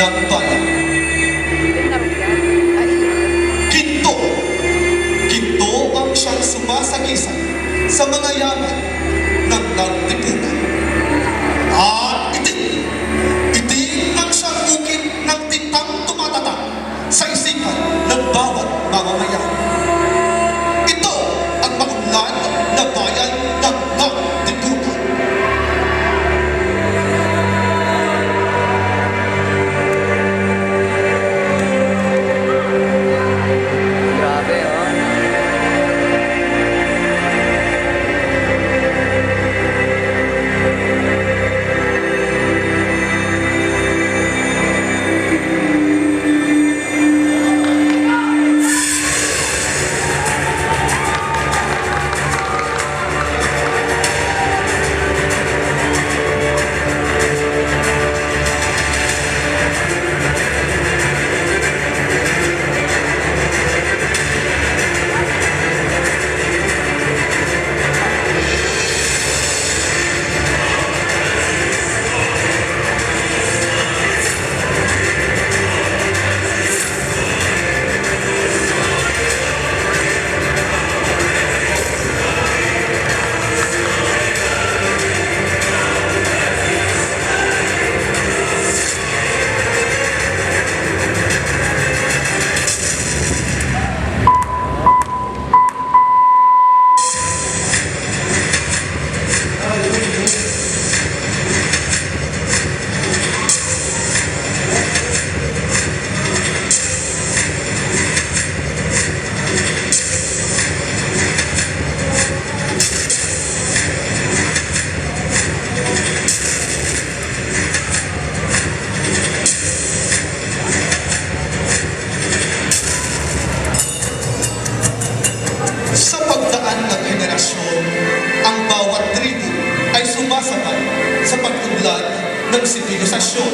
ng bayan. Ginto. Ginto ang siyang sumasagisag sa mga yaman ng nagtipunan. At itim. Itim ang siyang ukit ng titang tumatatak sa isipan ng bawat mamamayan. Ito ang maunlad na bayan ng nagtipunan. Grabe, oh. Sa pagdaan ng henerasyon, ang bawat tribu ay sumasabay sa pag-unlad ng sibilisasyon